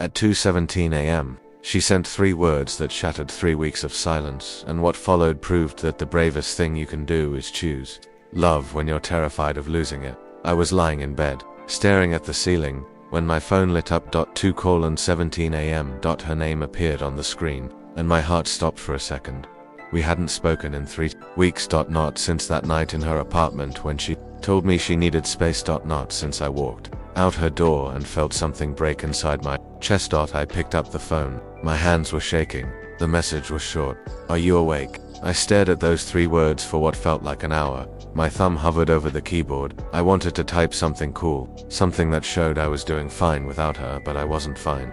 At 2:17 a.m., she sent 3 words that shattered 3 weeks of silence, and what followed proved that the bravest thing you can do is choose love when you're terrified of losing it. I was lying in bed, staring at the ceiling, when my phone lit up. 2:17 a.m. Her name appeared on the screen, and my heart stopped for a second. We hadn't spoken in 3 weeks. Not since that night in her apartment when she told me she needed space. Not since I walked out her door and felt something break inside my chest. I picked up the phone. My hands were shaking. The message was short. Are you awake? I stared at those 3 words for what felt like an hour. My thumb hovered over the keyboard. I wanted to type something cool, something that showed I was doing fine without her, but I wasn't fine.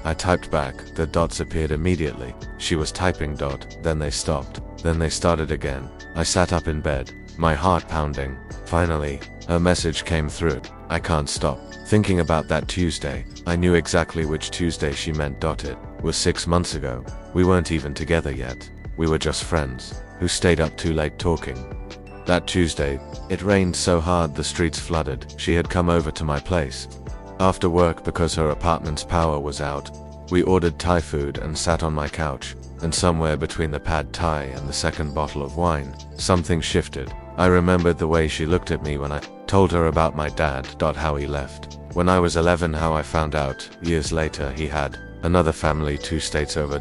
I typed back. The dots appeared immediately. She was typing. Then they stopped. Then they started again. I sat up in bed, my heart pounding. Finally, her message came through. I can't stop thinking about that Tuesday. I knew exactly which Tuesday she meant. It was 6 months ago. We weren't even together yet. We were just friends who stayed up too late talking. That Tuesday, it rained so hard the streets flooded. She had come over to my place after work because her apartment's power was out. We ordered Thai food and sat on my couch, and somewhere between the pad Thai and the second bottle of wine, something shifted. I remembered the way she looked at me when I told her about my dad. How he left when I was 11, how I found out years later he had another family 2 states over.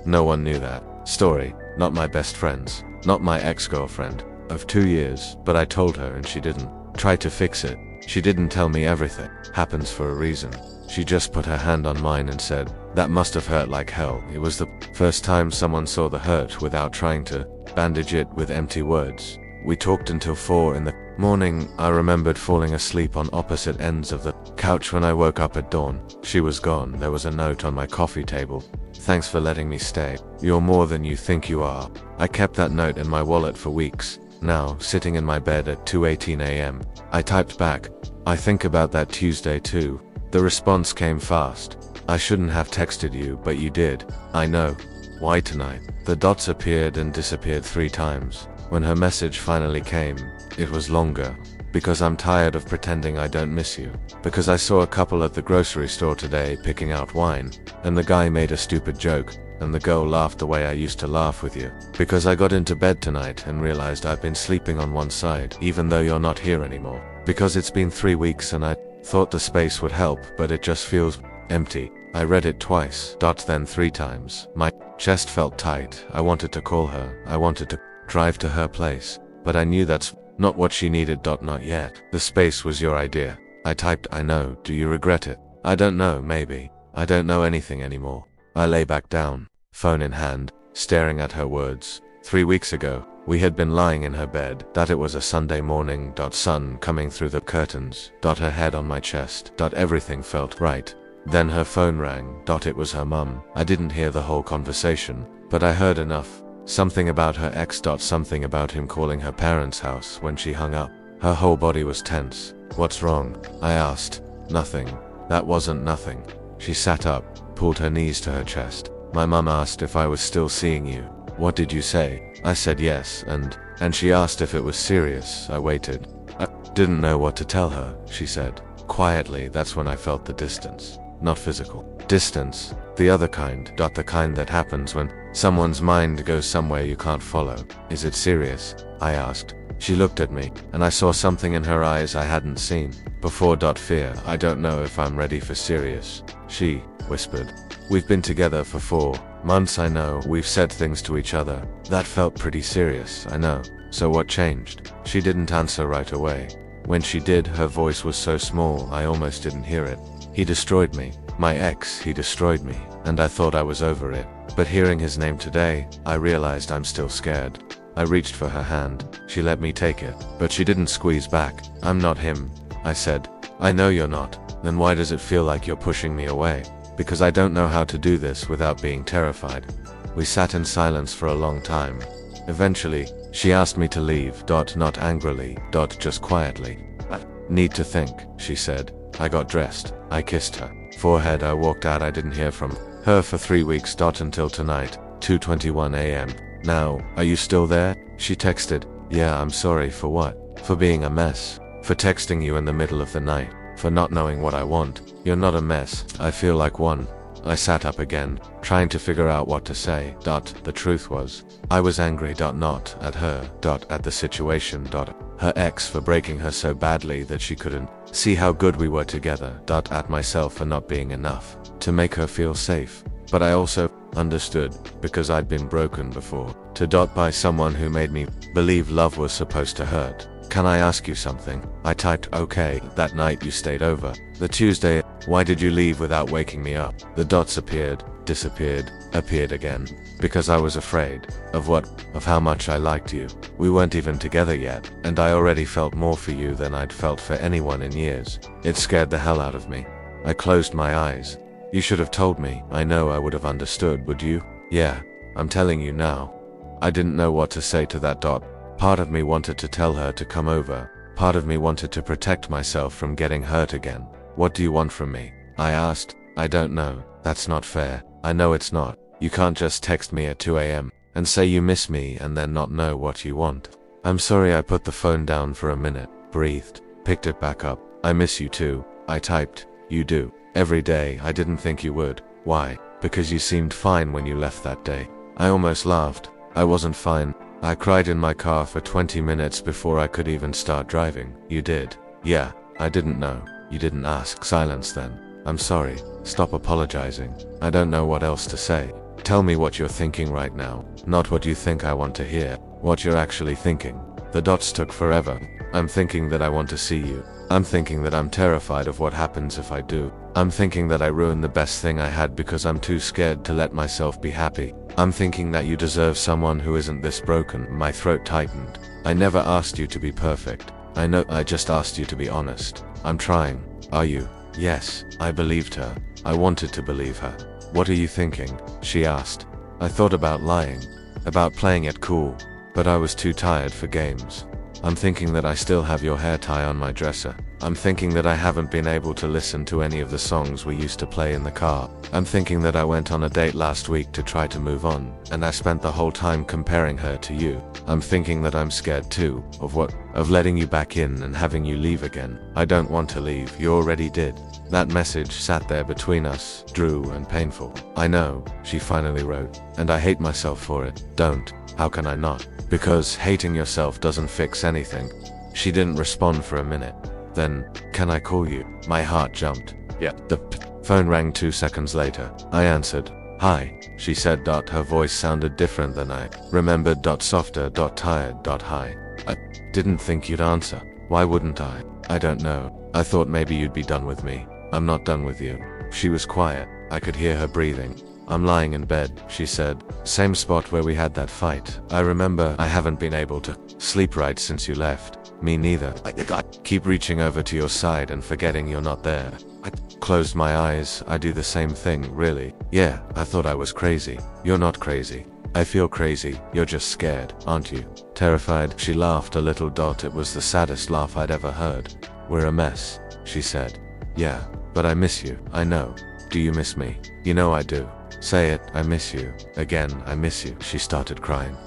No one knew that story, not my best friends, not my ex-girlfriend of 2 years, but I told her and she didn't try to fix it. She didn't tell me everything happens for a reason. She just put her hand on mine and said, that must have hurt like hell. It was the first time someone saw the hurt without trying to bandage it with empty words. We talked until 4 in the morning. I remembered falling asleep on opposite ends of the couch when I woke up at dawn. She was gone. There was a note on my coffee table. Thanks for letting me stay. You're more than you think you are. I kept that note in my wallet for weeks. Now, sitting in my bed at 2:18 a.m., I typed back, I think about that Tuesday too. The response came fast. I shouldn't have texted you, but you did. I know. Why tonight? The dots appeared and disappeared 3 times. When her message finally came, it was longer. Because I'm tired of pretending I don't miss you. Because I saw a couple at the grocery store today picking out wine, and the guy made a stupid joke, and the girl laughed the way I used to laugh with you. Because I got into bed tonight and realized I've been sleeping on one side, even though you're not here anymore. Because it's been 3 weeks and I thought the space would help, but it just feels empty. I read it twice. Then 3 times. My chest felt tight. I wanted to call her. I wanted to drive to her place. But I knew that's not what she needed. Not yet. The space was your idea. I typed, I know. Do you regret it? I don't know, maybe. I don't know anything anymore. I lay back down, phone in hand, staring at her words. 3 weeks ago, we had been lying in her bed. It was a Sunday morning. Sun coming through the curtains. Her head on my chest. Everything felt right. Then her phone rang. It was her mum. I didn't hear the whole conversation, but I heard enough. Something about her ex. Something about him calling her parents' house when she hung up. Her whole body was tense. What's wrong? I asked. Nothing. That wasn't nothing. She sat up, pulled her knees to her chest. My mum asked if I was still seeing you. What did you say? I said yes, and she asked if it was serious. I waited. I didn't know what to tell her, she said. Quietly, that's when I felt the distance. Not physical distance, the other kind. The kind that happens when someone's mind goes somewhere you can't follow. Is it serious? I asked. She looked at me, and I saw something in her eyes I hadn't seen before. Fear. I don't know if I'm ready for serious, she whispered. We've been together for 4 months. I know. We've said things to each other. That felt pretty serious, I know. So what changed? She didn't answer right away. When she did, her voice was so small I almost didn't hear it. He destroyed me. My ex, he destroyed me, and I thought I was over it. But hearing his name today, I realized I'm still scared. I reached for her hand. She let me take it, but she didn't squeeze back. I'm not him, I said. I know you're not. Then why does it feel like you're pushing me away? Because I don't know how to do this without being terrified. We sat in silence for a long time. Eventually, she asked me to leave. Not angrily. Just quietly. I need to think, she said. I got dressed. I kissed her forehead. I walked out. I didn't hear from her for 3 weeks. Until tonight, 2:21 a.m. Now, are you still there? She texted. Yeah, I'm sorry for what? For being a mess. For texting you in the middle of the night. For not knowing what I want. You're not a mess. I feel like one. I sat up again, trying to figure out what to say. The truth was, I was angry. Not at her. At the situation. Her ex for breaking her so badly that she couldn't see how good we were together. At myself for not being enough to make her feel safe. But I also understood, because I'd been broken before, by someone who made me believe love was supposed to hurt. Can I ask you something? I typed, okay. That night you stayed over. The Tuesday, why did you leave without waking me up? The dots appeared, disappeared, appeared again. Because I was afraid. Of what? Of how much I liked you. We weren't even together yet, and I already felt more for you than I'd felt for anyone in years. It scared the hell out of me. I closed my eyes. You should have told me. I know I would have understood, would you? Yeah, I'm telling you now. I didn't know what to say to that. Part of me wanted to tell her to come over. Part of me wanted to protect myself from getting hurt again. What do you want from me? I asked. I don't know. That's not fair. I know it's not. You can't just text me at 2 a.m. and say you miss me and then not know what you want. I'm sorry. I put the phone down for a minute, breathed, picked it back up. I miss you too. I typed. You do. Every day. I didn't think you would. Why? Because you seemed fine when you left that day. I almost laughed. I wasn't fine. I cried in my car for 20 minutes before I could even start driving. You did. Yeah, I didn't know. You didn't ask. Silence then. I'm sorry. Stop apologizing. I don't know what else to say. Tell me what you're thinking right now. Not what you think I want to hear. What you're actually thinking. The dots took forever. I'm thinking that I want to see you. I'm thinking that I'm terrified of what happens if I do. I'm thinking that I ruined the best thing I had because I'm too scared to let myself be happy. I'm thinking that you deserve someone who isn't this broken. My throat tightened. I never asked you to be perfect. I know. I just asked you to be honest. I'm trying. Are you? Yes. I believed her. I wanted to believe her. What are you thinking? She asked. I thought about lying. About playing it cool. But I was too tired for games. I'm thinking that I still have your hair tie on my dresser. I'm thinking that I haven't been able to listen to any of the songs we used to play in the car. I'm thinking that I went on a date last week to try to move on, and I spent the whole time comparing her to you. I'm thinking that I'm scared too, of what? Of letting you back in and having you leave again. I don't want to leave, you already did. That message sat there between us, drew and painful. I know, she finally wrote, and I hate myself for it. Don't. How can I not? Because hating yourself doesn't fix anything. She didn't respond for a minute. Then, can I call you? My heart jumped. Yeah. The phone rang 2 seconds later. I answered. Hi, she said. Her voice sounded different than I remembered. Softer. Tired. Hi. I didn't think you'd answer. Why wouldn't I? I don't know. I thought maybe you'd be done with me. I'm not done with you. She was quiet. I could hear her breathing. I'm lying in bed, she said. Same spot where we had that fight. I remember. I haven't been able to sleep right since you left. Me neither. I keep reaching over to your side and forgetting you're not there. I closed my eyes. I do the same thing, really. Yeah, I thought I was crazy. You're not crazy. I feel crazy. You're just scared, aren't you? Terrified. She laughed a little. It was the saddest laugh I'd ever heard. We're a mess, she said. Yeah, but I miss you. I know. Do you miss me? You know I do. Say it. I miss you. Again, I miss you. She started crying.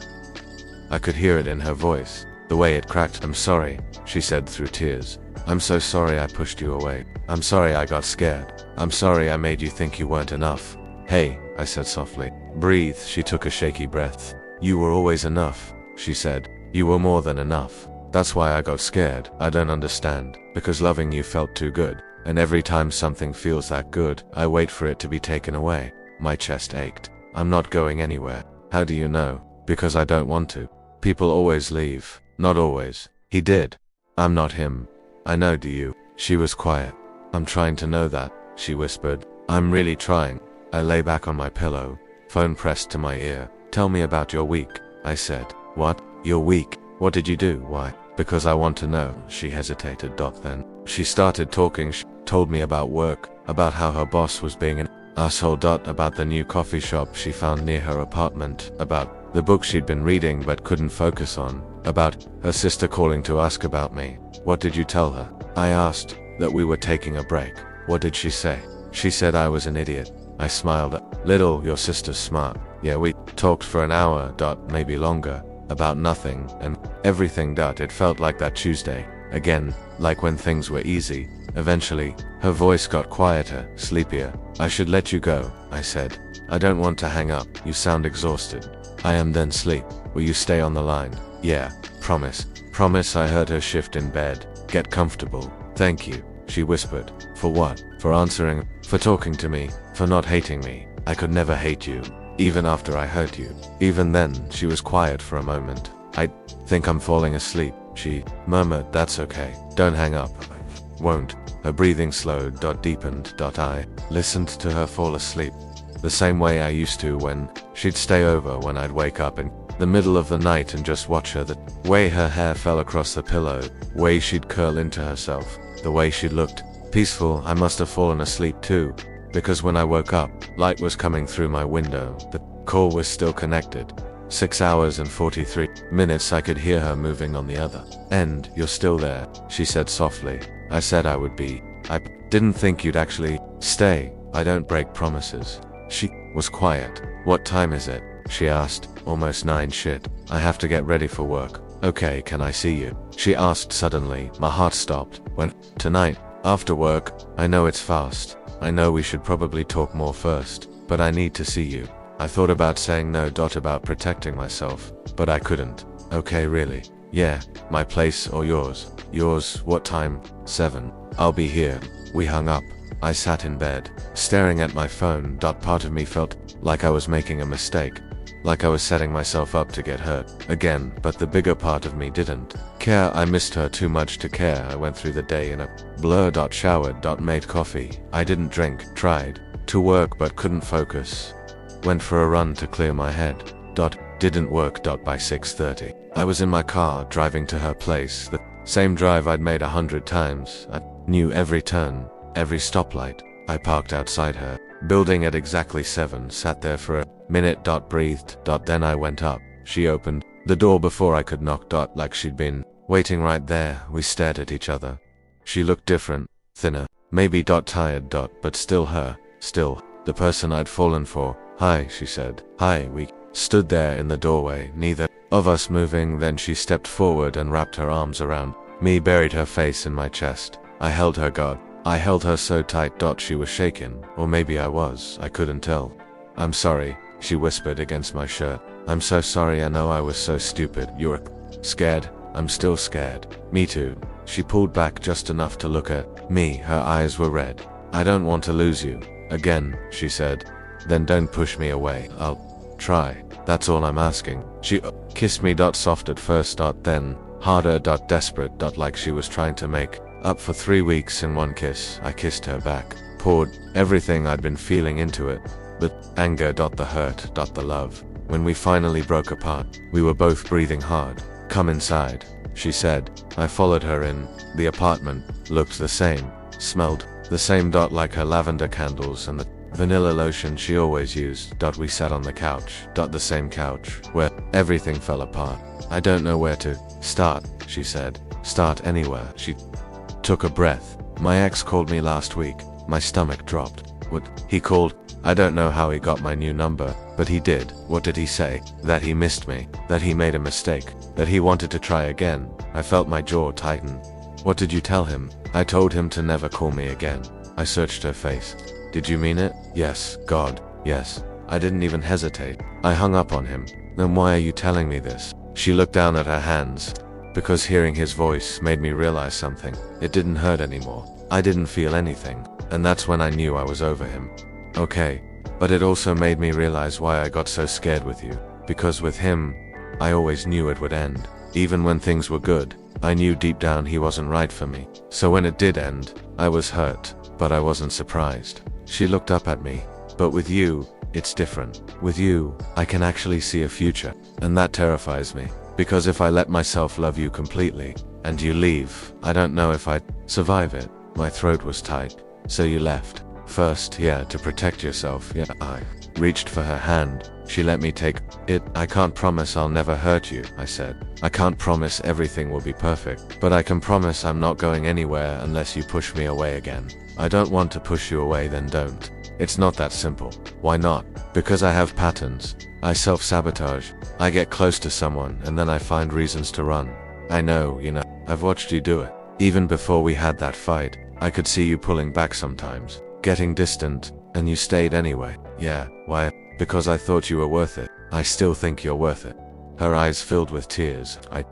I could hear it in her voice. The way it cracked. I'm sorry, she said through tears. I'm so sorry I pushed you away. I'm sorry I got scared. I'm sorry I made you think you weren't enough. Hey, I said softly. Breathe. She took a shaky breath. You were always enough, she said. You were more than enough. That's why I got scared. I don't understand. Because loving you felt too good. And every time something feels that good, I wait for it to be taken away. My chest ached. I'm not going anywhere. How do you know? Because I don't want to. People always leave. Not always. He did. I'm not him. I know. Do you? She was quiet. I'm trying to know that, she whispered. I'm really trying. I lay back on my pillow, phone pressed to my ear. Tell me about your week, I said. What? Your week? What did you do? Why? Because I want to know. She hesitated. Then she started talking. She told me about work, about how her boss was being an asshole. About the new coffee shop she found near her apartment, about the book she'd been reading but couldn't focus on, about her sister calling to ask about me. What did you tell her? I asked. That we were taking a break. What did she say? She said I was an idiot. I smiled. Little, your sister's smart. Yeah, we talked for an hour, maybe longer, about nothing and everything. It felt like that Tuesday. Again, like when things were easy. Eventually, her voice got quieter, sleepier. I should let you go, I said. I don't want to hang up, you sound exhausted. I am, then sleep. Will you stay on the line? Yeah, promise. Promise. I heard her shift in bed. Get comfortable. Thank you, she whispered. For what? For answering, for talking to me, for not hating me. I could never hate you, even after I hurt you. Even then, she was quiet for a moment. I think I'm falling asleep, she murmured. That's okay. Don't hang up. Won't. Her breathing slowed, deepened. I listened to her fall asleep. The same way I used to when she'd stay over, when I'd wake up in the middle of the night and just watch her. The way her hair fell across the pillow, way she'd curl into herself, the way she looked peaceful. I must have fallen asleep too, because when I woke up, light was coming through my window. The call was still connected. 6 hours and 43 minutes. I could hear her moving on the other end. You're still there, she said softly. I said I would be. I didn't think you'd actually stay. I don't break promises. She was quiet. What time is it? She asked. Almost 9. Shit. I have to get ready for work. Okay, can I see you? She asked suddenly. My heart stopped. When? Tonight. After work. I know it's fast. I know we should probably talk more first, but I need to see you. I thought about saying no. About protecting myself, but I couldn't. Okay, really? Yeah. My place or yours? Yours. What time? 7. I'll be here. We hung up. I sat in bed, staring at my phone. Part of me felt like I was making a mistake, like I was setting myself up to get hurt again, but the bigger part of me didn't care. I missed her too much to care. I went through the day in a blur. Showered. Made coffee. I didn't drink. Tried to work but couldn't focus. Went for a run to clear my head. Didn't work. By 6:30. I was in my car driving to her place, the same drive I'd made 100 times. I knew every turn, every stoplight. I parked outside her building at exactly 7, sat there for a minute. Breathed. Then I went up. She opened the door before I could knock. Like she'd been waiting right there. We stared at each other. She looked different, thinner, maybe tired. But still her, still the person I'd fallen for. Hi, she said. Hi. We stood there in the doorway, neither of us moving. Then she stepped forward and wrapped her arms around me, buried her face in my chest. I held her. I held her so tight. She was shaken, or maybe I was, I couldn't tell. I'm sorry, she whispered against my shirt. I'm so sorry. I know I was so stupid. You're scared? I'm still scared. Me too. She pulled back just enough to look at me. Her eyes were red. I don't want to lose you again, she said. Then don't push me away. I'll try. That's all I'm asking. She kissed me. Soft at first. Then harder. Desperate. Like she was trying to make up for 3 weeks in one kiss. I kissed her back, poured everything I'd been feeling into it. The anger. The hurt. The love. When we finally broke apart, we were both breathing hard. Come inside, she said. I followed her in. The apartment looked the same, smelled the same. Like her lavender candles and the vanilla lotion she always used. We sat on the couch. The same couch where everything fell apart. I don't know where to start, she said. Start anywhere. She took a breath. My ex called me last week. My stomach dropped. What? He called? I don't know how he got my new number, but he did. What did he say? That he missed me, that he made a mistake, that he wanted to try again. I felt my jaw tighten. What did you tell him? I told him to never call me again. I searched her face. Did you mean it? Yes, God, yes. I didn't even hesitate. I hung up on him. Then why are you telling me this? She looked down at her hands. Because hearing his voice made me realize something. It didn't hurt anymore. I didn't feel anything. And that's when I knew I was over him. Okay. But it also made me realize why I got so scared with you. Because with him, I always knew it would end. Even when things were good, I knew deep down he wasn't right for me. So when it did end, I was hurt, but I wasn't surprised. She looked up at me. But with you, it's different. With you, I can actually see a future. And that terrifies me. Because if I let myself love you completely, and you leave, I don't know if I'd survive it. My throat was tight. So you left. First, yeah, to protect yourself. Yeah, I reached for her hand. She let me take it. I can't promise I'll never hurt you, I said. I can't promise everything will be perfect. But I can promise I'm not going anywhere unless you push me away again. I don't want to push you away, then don't. It's not that simple. Why not? Because I have patterns. I self-sabotage. I get close to someone and then I find reasons to run. I know, I've watched you do it. Even before we had that fight, I could see you pulling back sometimes, getting distant, and you stayed anyway. Yeah, why? Because I thought you were worth it. I still think you're worth it. Her eyes filled with tears. I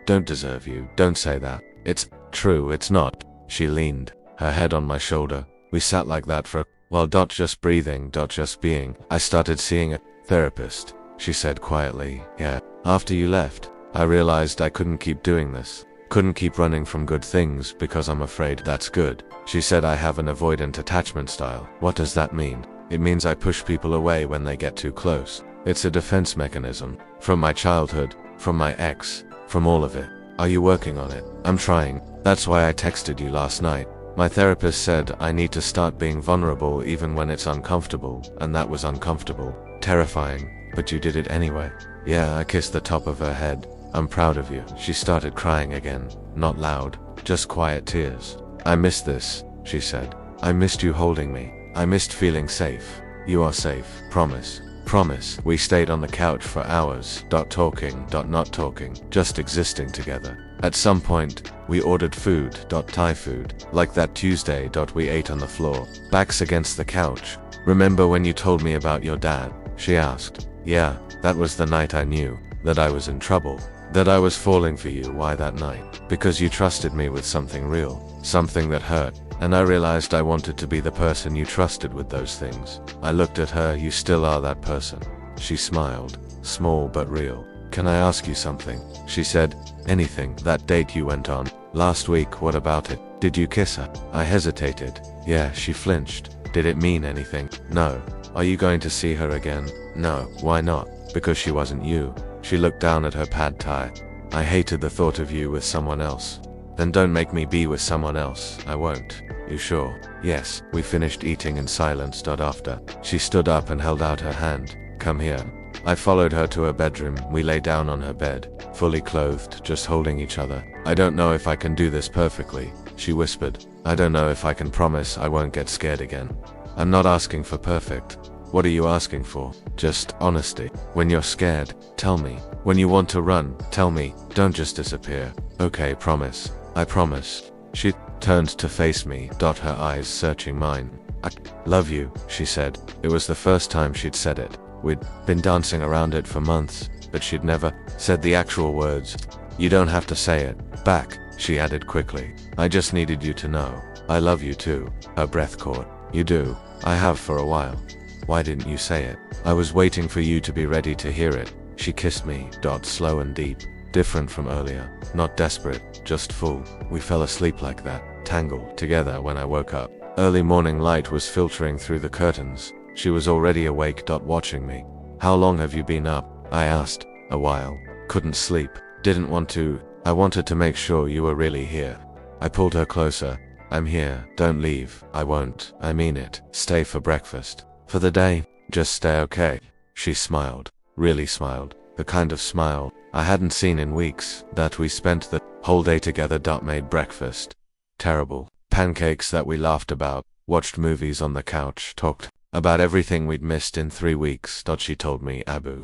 don't deserve you. Don't say that. It's true, it's not. She leaned, her head on my shoulder. We sat like that for a while, just breathing, just being. I started seeing a therapist, she said quietly. Yeah, after you left, I realized I couldn't keep doing this. Couldn't keep running from good things because I'm afraid that's good. She said I have an avoidant attachment style. What does that mean? It means I push people away when they get too close. It's a defense mechanism. From my childhood, from my ex, from all of it. Are you working on it? I'm trying. That's why I texted you last night. My therapist said I need to start being vulnerable even when it's uncomfortable, and that was uncomfortable. Terrifying, but you did it anyway. Yeah, I kissed the top of her head. I'm proud of you. She started crying again. Not loud, just quiet tears. I missed this, she said. I missed you holding me. I missed feeling safe. You are safe. Promise. Promise. We stayed on the couch for hours, talking, not talking, just existing together. At some point, we ordered food, Thai food, like that Tuesday, we ate on the floor, backs against the couch. Remember when you told me about your dad? She asked. Yeah, that was the night I knew that I was in trouble, that I was falling for you. Why that night? Because you trusted me with something real, something that hurt. And I realized I wanted to be the person you trusted with those things. I looked at her. You still are that person. She smiled, small but real. Can I ask you something? She said. Anything. That date you went on last week, what about it? Did you kiss her? I hesitated. Yeah, she flinched. Did it mean anything? No. Are you going to see her again? No. Why not? Because she wasn't you. She looked down at her pad thai. I hated the thought of you with someone else. Then don't make me be with someone else. I won't. You sure? Yes. We finished eating in silence. After, she stood up and held out her hand. Come here. I followed her to her bedroom. We lay down on her bed, fully clothed, just holding each other. I don't know if I can do this perfectly, she whispered. I don't know if I can promise I won't get scared again. I'm not asking for perfect. What are you asking for? Just honesty. When you're scared, tell me. When you want to run, tell me. Don't just disappear. Okay, promise. I promise. She turned to face me, her eyes searching mine. I love you, she said. It was the first time she'd said it. We'd been dancing around it for months, but she'd never said the actual words. You don't have to say it back, she added quickly. I just needed you to know. I love you too. Her breath caught. You do. I have for a while. Why didn't you say it? I was waiting for you to be ready to hear it. She kissed me, slow and deep. Different from earlier. Not desperate, just full. We fell asleep like that, tangled together when I woke up. Early morning light was filtering through the curtains. She was already awake, watching me. How long have you been up? I asked. A while. Couldn't sleep. Didn't want to. I wanted to make sure you were really here. I pulled her closer. I'm here. Don't leave. I won't. I mean it. Stay for breakfast. For the day. Just stay, okay? She smiled. Really smiled. The kind of smile I hadn't seen in weeks. That we spent the whole day together. Made breakfast. Terrible. Pancakes that we laughed about. Watched movies on the couch. Talked about everything we'd missed in 3 weeks. She told me, Abu.